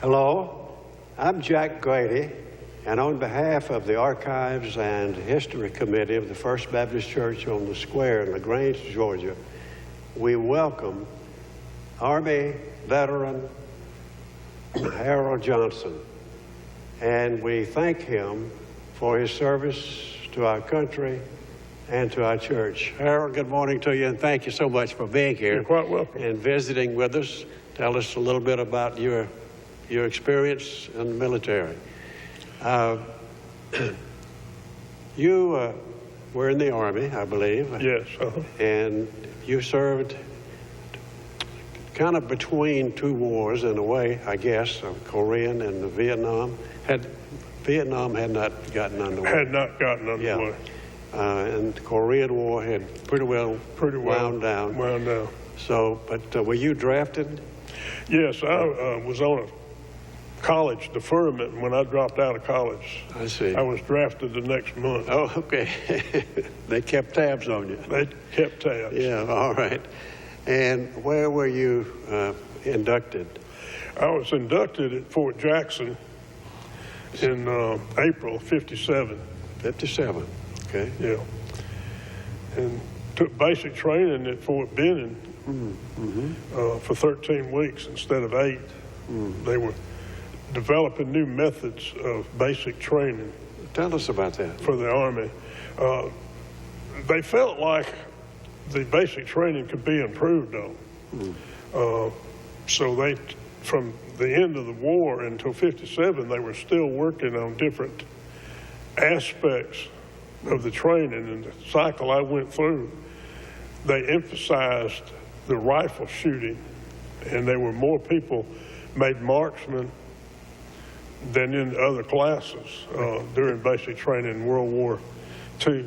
Hello, I'm Jack Grady, and on behalf of the Archives and History Committee of the First Baptist Church on the Square in LaGrange, Georgia, we welcome Army veteran Harold Johnson, and we thank him for his service to our country and to our church. Harold, good morning to you, and thank you so much for being here. You're quite welcome. And visiting with us. Tell us a little bit about your experience in the military. You were in the Army, I believe. Yes. And you served kind of between two wars in a way, I guess, Korean and the Vietnam. Vietnam had not gotten underway. Had not gotten underway. Yeah. And the Korean War had pretty well wound down. Wound down. So, but were you drafted? Yes, I was on a college deferment when I dropped out of college. I see. I was drafted the next month. Oh, okay. They kept tabs on you. They kept tabs. Yeah, all right. And where were you inducted? I was inducted at Fort Jackson in April '57. 57, okay. Yeah. And took basic training at Fort Benning for 13 weeks instead of 8. They were developing new methods of basic training. Tell us about that. For the Army. They felt like the basic training could be improved on. So they, from the end of the war until '57, they were still working on different aspects of the training. And the cycle I went through, they emphasized the rifle shooting, and there were more people made marksmen than in other classes during basic training in World War II.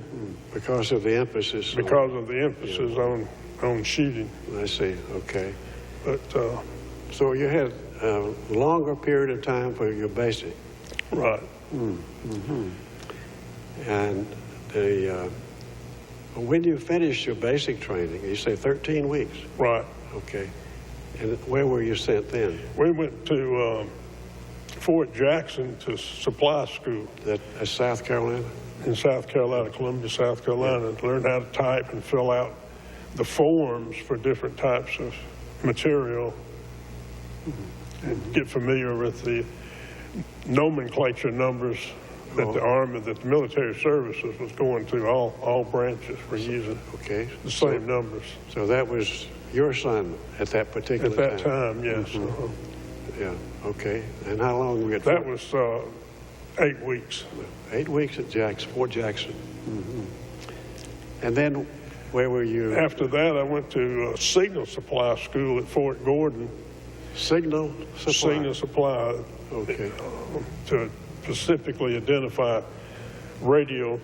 Because of the emphasis. Because of the emphasis on shooting. I see, okay. But so you had a longer period of time for your basic. Right. And when you finished your basic training, you say 13 weeks? Right. Okay. And where were you sent then? We went to Fort Jackson to supply school. That's South Carolina? In South Carolina, Columbia, South Carolina, to learn how to type and fill out the forms for different types of material and get familiar with the nomenclature numbers that the Army, that the military services was going to. All branches were using the same numbers. So that was your assignment at that particular time? At that time, yes. Yeah, okay. And how long were you at That was 8 weeks. 8 weeks at Fort Jackson. And then where were you? After that, I went to Signal Supply School at Fort Gordon. Signal Supply? Signal Supply. Okay. To specifically identify radio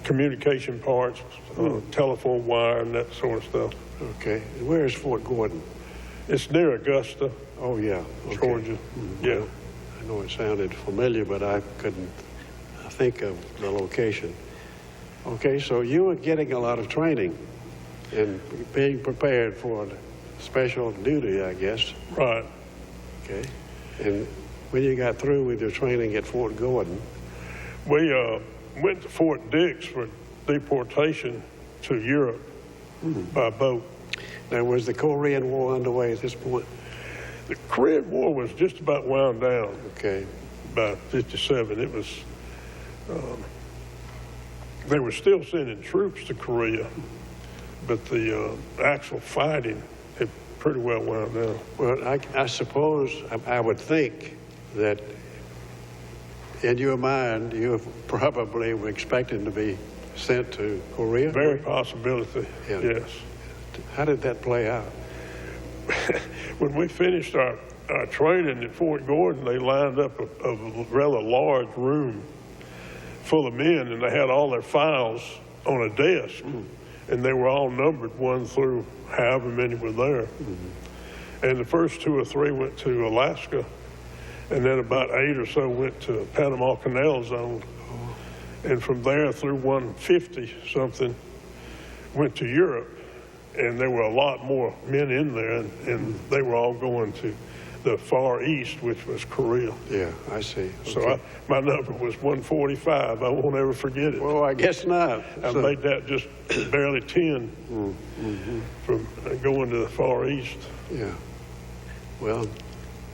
communication parts, telephone wire, and that sort of stuff. Okay. And where is Fort Gordon? It's near Augusta. Oh, yeah. Okay. Georgia. Yeah. I know it sounded familiar, but I couldn't think of the location. Okay, so you were getting a lot of training and being prepared for special duty, I guess. Right. Okay. And when you got through with your training at Fort Gordon? We went to Fort Dix for deportation to Europe by boat. Now, was the Korean War underway at this point? The Korean War was just about wound down. Okay. By '57. It was, they were still sending troops to Korea, but the actual fighting had pretty well wound down. Well, I suppose, I would think that in your mind, you probably were expecting to be sent to Korea? Very possibility, yes. How did that play out? When we finished our training at Fort Gordon, they lined up a rather large room full of men, and they had all their files on a desk, and they were all numbered 1 through however many were there. And the first 2 or 3 went to Alaska, and then about 8 or so went to Panama Canal Zone. And from there through 150-something went to Europe. And there were a lot more men in there, and they were all going to the Far East, which was Korea. Yeah, I see. So my number was 145. I won't ever forget it. Well, I guess not. I made that just barely 10 from going to the Far East. Yeah. Well,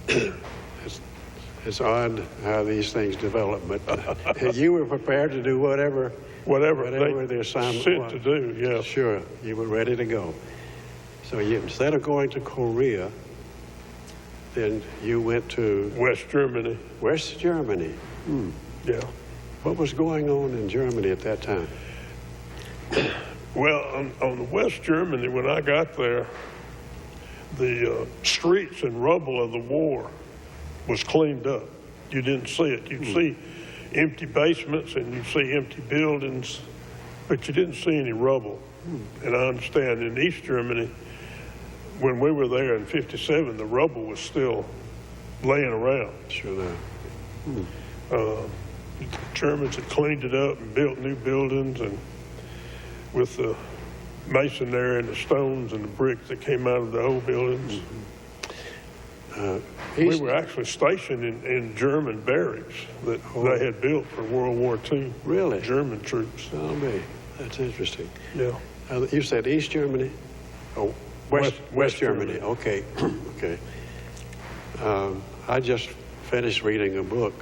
it's odd how these things develop, but you were prepared to do whatever the assignment sent was. to do, yeah. Sure, you were ready to go. So instead of going to Korea, then you went to West Germany. West Germany. Yeah. What was going on in Germany at that time? Well, on the West Germany, when I got there, the streets and rubble of the war was cleaned up. You didn't see it. You'd see empty basements and you'd see empty buildings, but you didn't see any rubble. And I understand in East Germany, when we were there in '57, the rubble was still laying around. Sure enough. The Germans had cleaned it up and built new buildings, and with the masonry and the stones and the bricks that came out of the old buildings. We were actually stationed in German barracks that they had built for World War II. Really? German troops. Oh, me. That's interesting. Yeah. You said East Germany? Oh, West Germany. Okay. Okay. I just finished reading a book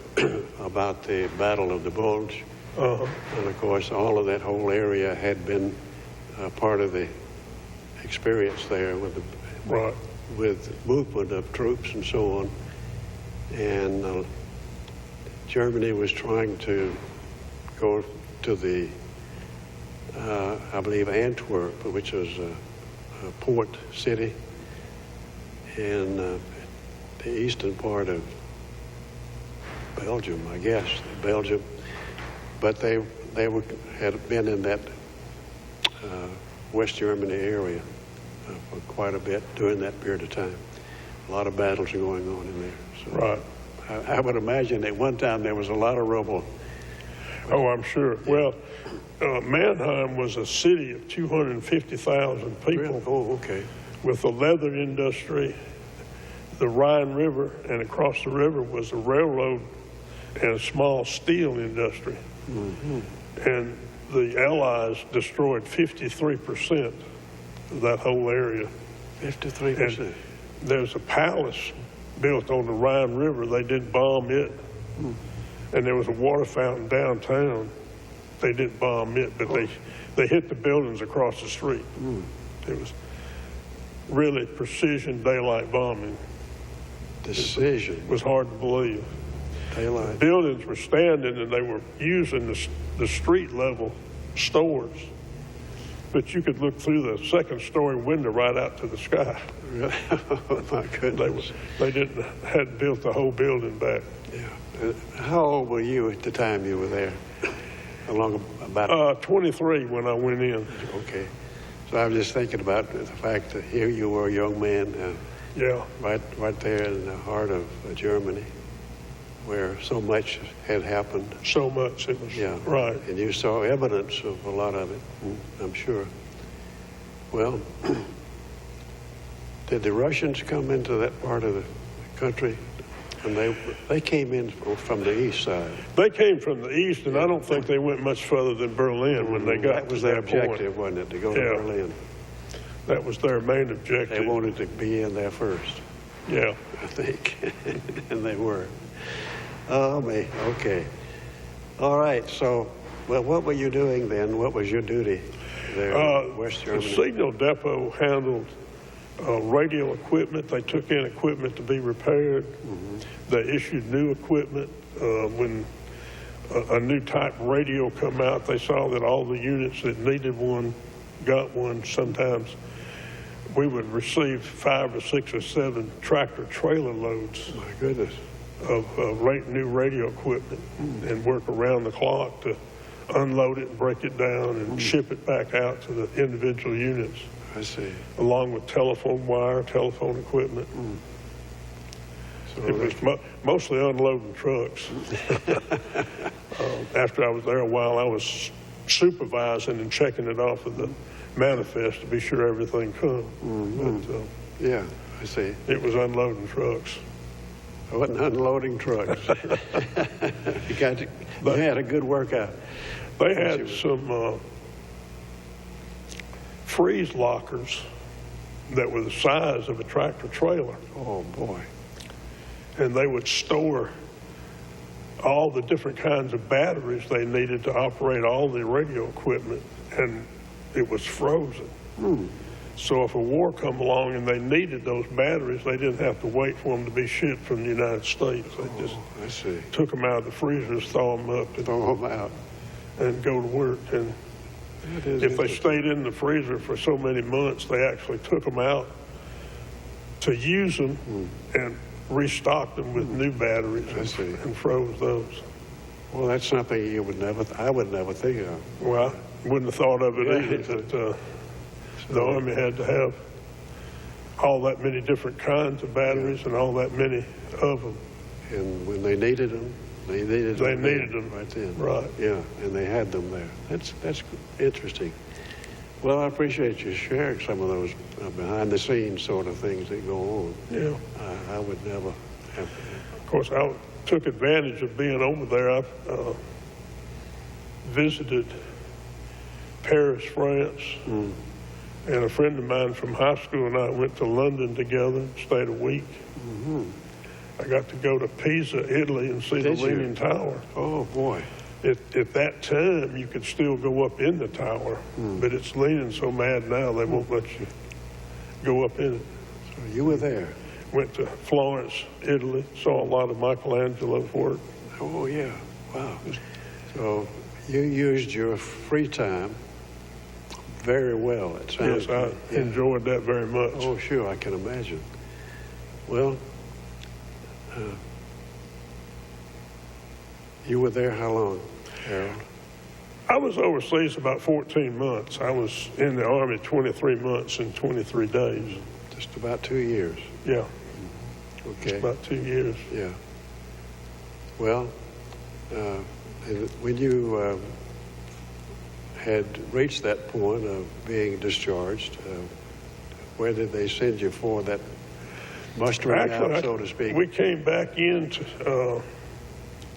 about the Battle of the Bulge. And of course, all of that whole area had been part of the experience there with movement of troops and so on. And Germany was trying to go to the, I believe, Antwerp, which was a port city in the eastern part of Belgium, I guess, Belgium. But they had been in that West Germany area for quite a bit during that period of time. A lot of battles are going on in there. So Right. I would imagine at one time there was a lot of rubble. Oh, I'm sure. Well, Mannheim was a city of 250,000 people. Oh, okay. With the leather industry, the Rhine River, and across the river was a railroad and a small steel industry. And the Allies destroyed 53% of that whole area. 53%. And there's a palace built on the Rhine River. They didn't bomb it. And there was a water fountain downtown. They didn't bomb it, but they hit the buildings across the street. It was really precision daylight bombing. Decision. It was hard to believe. Daylight. Buildings were standing and they were using the street level stores. But you could look through the second story window right out to the sky. Oh, my goodness. They hadn't built the whole building back. Yeah. How old were you at the time you were there? How long? About 23 when I went in. Okay. So I was just thinking about the fact that here you were a young man, Yeah. right there in the heart of Germany, where so much had happened. So much. It was right. And you saw evidence of a lot of it, I'm sure. Well, did the Russians come into that part of the country? And they came in from the east side. They came from the east, and I don't think they went much further than Berlin when they got That was to their that point. objective, wasn't it, to go to Berlin? That was their main objective. They wanted to be in there first, Yeah. I think, and they were. Oh, me, okay. All right, so, well, what were you doing then? What was your duty there in West The Germany? signal depot handled radio equipment. They took in equipment to be repaired. They issued new equipment. When a new type radio come out, they saw that all the units that needed one got one. Sometimes we would receive 5 or 6 or 7 tractor trailer loads My goodness. of new radio equipment and work around the clock to unload it and break it down and ship it back out to the individual units, I see. along with telephone wire, telephone equipment. So It was mostly unloading trucks. After I was there a while, I was supervising and checking it off of the manifest to be sure everything come. But yeah, I see. it was unloading trucks. wasn't unloading trucks. You had a good workout. They had some freeze lockers that were the size of a tractor trailer. Oh, boy. And they would store all the different kinds of batteries they needed to operate all the radio equipment, and it was frozen. So if a war come along and they needed those batteries, they didn't have to wait for them to be shipped from the United States. They just took them out of the freezers, thaw them up, and throw them out, and go to work. And if they stayed in the freezer for so many months, they actually took them out to use them and restocked them with new batteries and froze those. Well, that's something I would never think of. Well, I wouldn't have thought of it either, that the Army had to have all that many different kinds of batteries and all that many of them. And when they needed them, they needed them right then. Right. Yeah, and they had them there. That's interesting. Well, I appreciate you sharing some of those behind-the-scenes sort of things that go on. Yeah. I would never have. Of course, I took advantage of being over there. I visited Paris, France, and a friend of mine from high school and I went to London together and stayed a week. I got to go to Pisa, Italy, and see the Leaning Tower. Oh, boy. At that time, you could still go up in the tower, but it's leaning so bad now they won't let you go up in it. So you were there? Went to Florence, Italy, saw a lot of Michelangelo's work. Oh, yeah. Wow. So you used your free time very well, it sounds. Yes, I enjoyed that very much. Oh, sure, I can imagine. Well, you were there how long, Harold? I was overseas about 14 months. I was in the Army 23 months and 23 days. Just about 2 years. Yeah. Okay. Just about 2 years. Yeah. Well, when you had reached that point of being discharged, where did they send you for that mustering out, so to speak? We came back into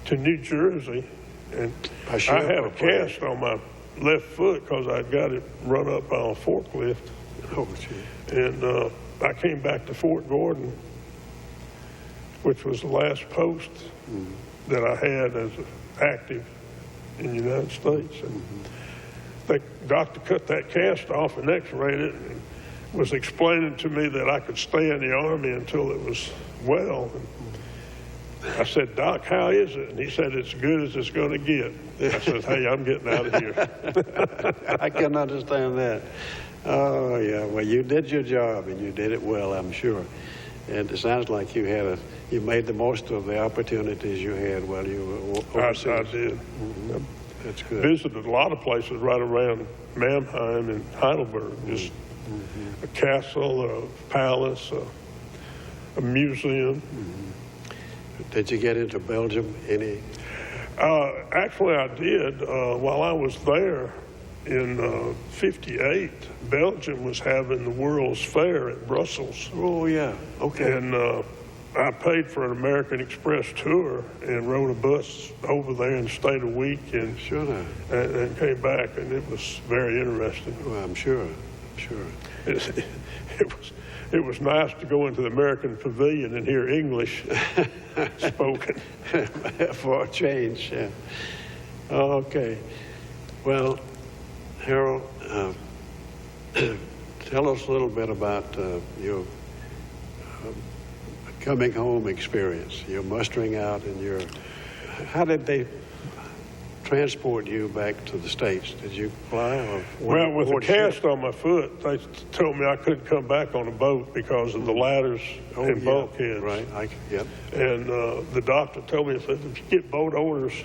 to New Jersey, and I had a cast on my left foot because I'd got it run up on a forklift. Oh, gee. And I came back to Fort Gordon, which was the last post that I had as active in the United States. And the doctor cut that cast off and x-rayed it and was explaining to me that I could stay in the Army until it was well. And I said, "Doc, how is it?" And he said, "It's good as it's going to get." I said, "Hey, I'm getting out of here." I can understand that. Oh, yeah. Well, you did your job, and you did it well, I'm sure. And it sounds like you made the most of the opportunities you had while you were overseas. I did. That's good. Visited a lot of places right around Mannheim and Heidelberg. Just a castle, a palace, a museum. Did you get into Belgium any? Actually, I did. While I was there in '58, Belgium was having the World's Fair in Brussels. Oh, yeah. Okay. And I paid for an American Express tour and rode a bus over there and stayed a week and and came back, and it was very interesting. Well, I'm sure. It was nice to go into the American Pavilion and hear English spoken. For a change, yeah. Okay. Well, Harold, tell us a little bit about your coming home experience, your mustering out, and how did they transport you back to the States? Did you fly? Well, with a cast on my foot, they told me I couldn't come back on a boat because of the ladders and bulkheads. Right, yep. And the doctor told me, he said, if you get boat orders,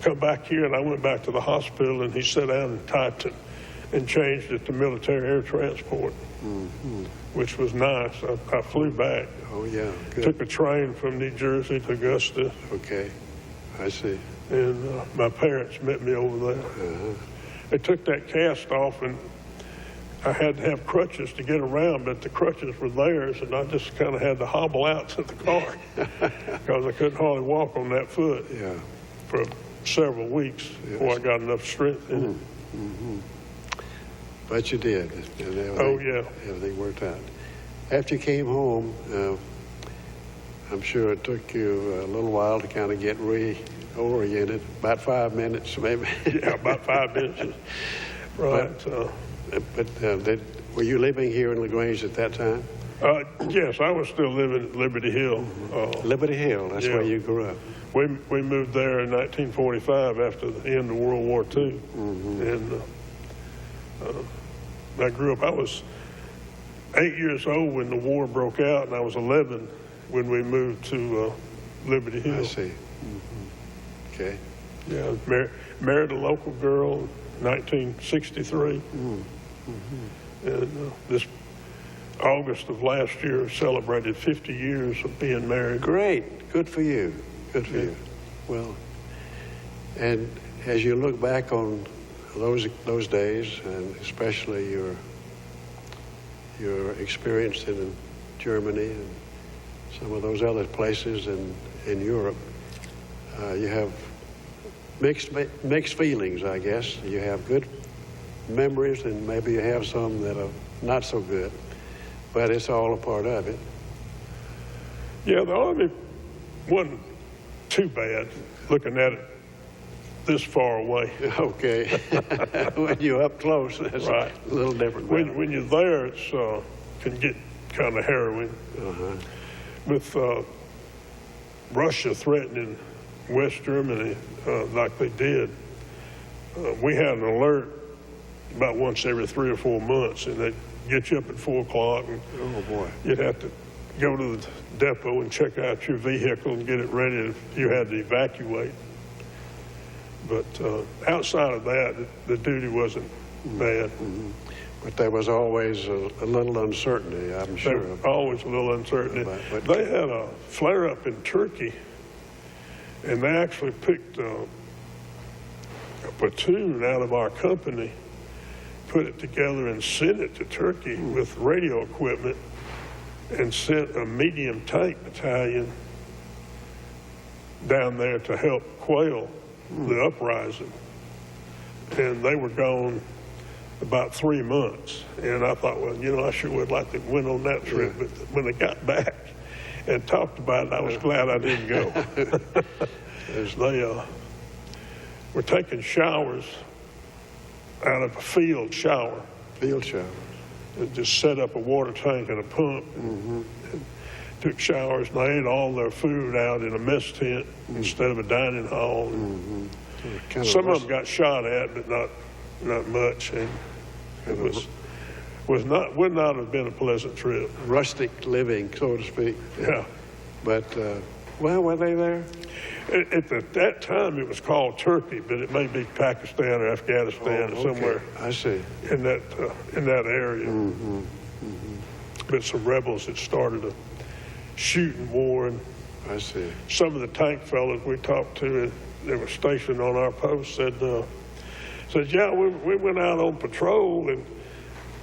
come back here. And I went back to the hospital, and he sat down and typed it and changed it to military air transport, which was nice. I flew back. Oh, yeah, good. Took a train from New Jersey to Augusta. Okay, I see. And my parents met me over there. They took that cast off, and I had to have crutches to get around, but the crutches were theirs, and I just kind of had to hobble out to the car because I couldn't hardly walk on that foot for several weeks before I got enough strength in it. But you did. And everything worked out. After you came home, I'm sure it took you a little while to kind of get reoriented, about 5 minutes maybe. Yeah, about 5 minutes. Right. But were you living here in LaGrange at that time? Yes, I was still living at Liberty Hill. Liberty Hill, that's where you grew up. We moved there in 1945 after the end of World War II. And I grew up, I was 8 years old when the war broke out, and I was 11 when we moved to Liberty Hill. I see. Okay. Yeah, married a local girl in 1963. And this August of last year celebrated 50 years of being married. Great. Good for you. Good for you. Well, and as you look back on those days, and especially your experience in Germany and some of those other places in Europe, you have mixed feelings, I guess. You have good memories, and maybe you have some that are not so good, but it's all a part of it. Yeah, the Army wasn't too bad, looking at it this far away. Okay. When you're up close, that's right. A little different. When you're there, it's can get kind of harrowing. With Russia threatening West Germany like they did, we had an alert about once every 3 or 4 months, and they'd get you up at 4 o'clock, and you'd have to go to the depot and check out your vehicle and get it ready if you had to evacuate. But outside of that, the duty wasn't bad. But there was always a little uncertainty, I'm sure. There was always a little uncertainty. But they had a flare-up in Turkey, and they actually picked a platoon out of our company, put it together and sent it to Turkey with radio equipment, and sent a medium tank battalion down there to help quell the uprising. And they were gone about 3 months. And I thought, well, you know, I sure would like to win on that trip. But when they got back and talked about it, I was glad I didn't go. They were taking showers out of a field shower. Field shower. And just set up a water tank and a pump. And took showers, and they ate all their food out in a mess tent instead of a dining hall. Some of them got shot at, but not much, and it would not have been a pleasant trip. Rustic living, so to speak. Yeah. But, well, were they there? At that time, it was called Turkey, but it may be Pakistan or Afghanistan or somewhere. I see. In that area. But some rebels had started a shooting war, and I see. some of the tank fellas we talked to that were stationed on our post said, yeah, we went out on patrol, and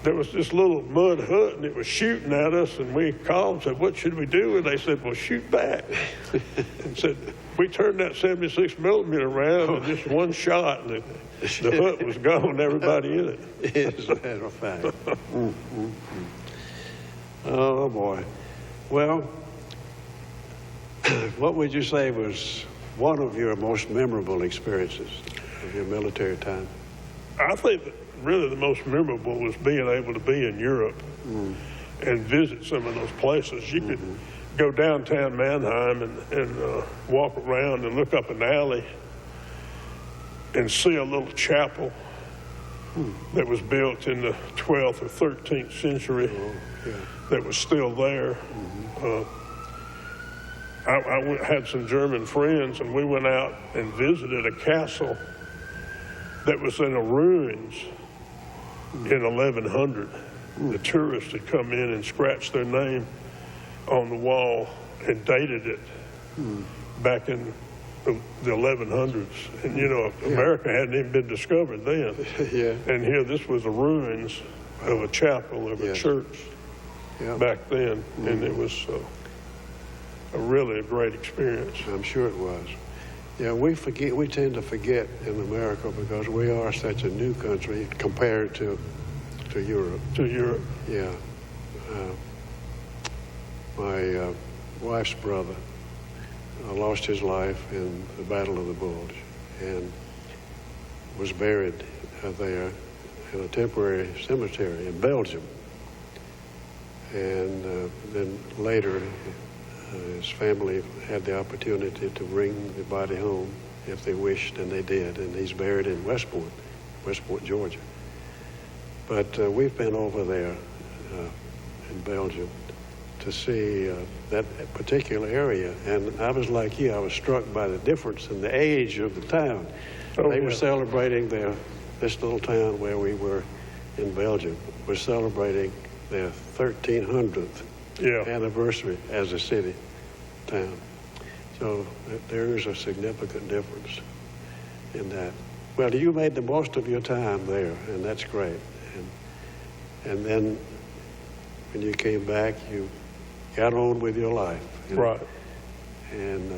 there was this little mud hut, and it was shooting at us, and we called and said, what should we do? And they said, well, shoot back. And said, we turned that 76 millimeter around, and just one shot, and the hut was gone, everybody in it. As a matter of fact. Oh, boy. Well, what would you say was one of your most memorable experiences of your military time? I think that really the most memorable was being able to be in Europe and visit some of those places. You could go downtown Mannheim and walk around and look up an alley and see a little chapel that was built in the 12th or 13th century that was still there. I had some German friends, and we went out and visited a castle that was in the ruins in 1100. The tourists had come in and scratched their name on the wall and dated it back in the 1100s. And, you know, America hadn't even been discovered then. And here, this was the ruins of a chapel, of a Yes. church Yeah. back then, and it was really a great experience. I'm sure it was. Yeah, we tend to forget in America because we are such a new country compared to Europe. To Europe. Yeah. My wife's brother lost his life in the Battle of the Bulge and was buried there in a temporary cemetery in Belgium. And then later, his family had the opportunity to bring the body home if they wished, and they did. And he's buried in Westport, Georgia. But we've been over there in Belgium to see that particular area. And I was like you, I was struck by the difference in the age of the town. They were celebrating this little town where we were in Belgium was celebrating their 1300th anniversary as a city town. So there is a significant difference in that. Well, you made the most of your time there, and that's great. And then when you came back, you got on with your life. Right. And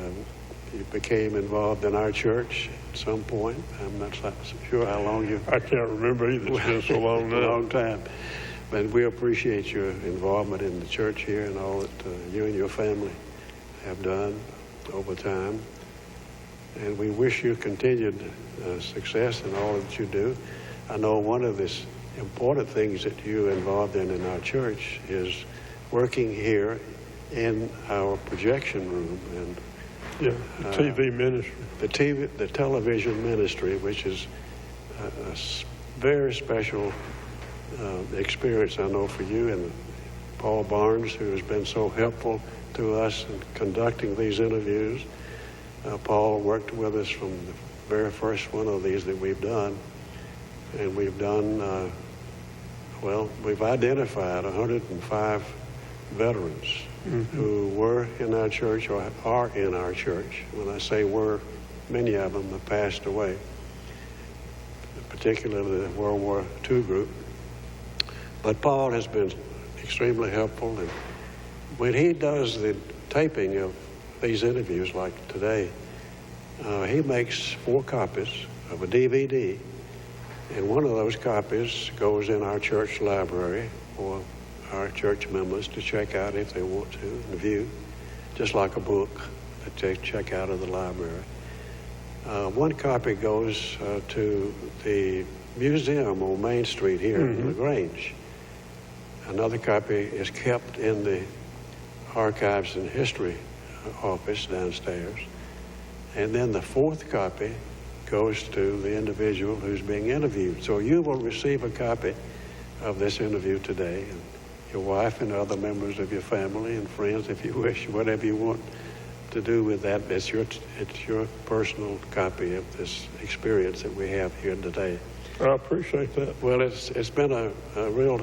you became involved in our church at some point. I'm not sure how long you... I can't remember either. It's been so long now. A long time. But we appreciate your involvement in the church here and all that you and your family have done over time. And we wish you continued success in all that you do. I know one of the important things that you're involved in our church is working here in our projection room and the TV ministry. The television ministry, which is a very special experience, I know, for you, and Paul Barnes, who has been so helpful to us in conducting these interviews. Paul worked with us from the very first one of these that we've done, and we've done, we've identified 105 veterans who were in our church or are in our church. When I say were, many of them have passed away, particularly the World War II group. But Paul has been extremely helpful, and when he does the taping of these interviews like today, he makes 4 copies of a DVD, and one of those copies goes in our church library for our church members to check out if they want to and view, just like a book that they check out of the library. One copy goes to the museum on Main Street here in LaGrange. Another copy is kept in the Archives and History office downstairs. And then the 4th copy goes to the individual who's being interviewed. So you will receive a copy of this interview today, and your wife and other members of your family and friends, if you wish, whatever you want to do with that. It's your personal copy of this experience that we have here today. I appreciate that. Well, it's been a real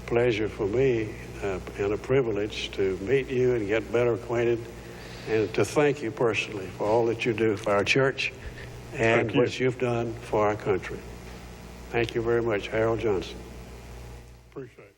pleasure for me and a privilege to meet you and get better acquainted, and to thank you personally for all that you do for our church and what you've done for our country. Thank you very much, Harold Johnson. Appreciate it.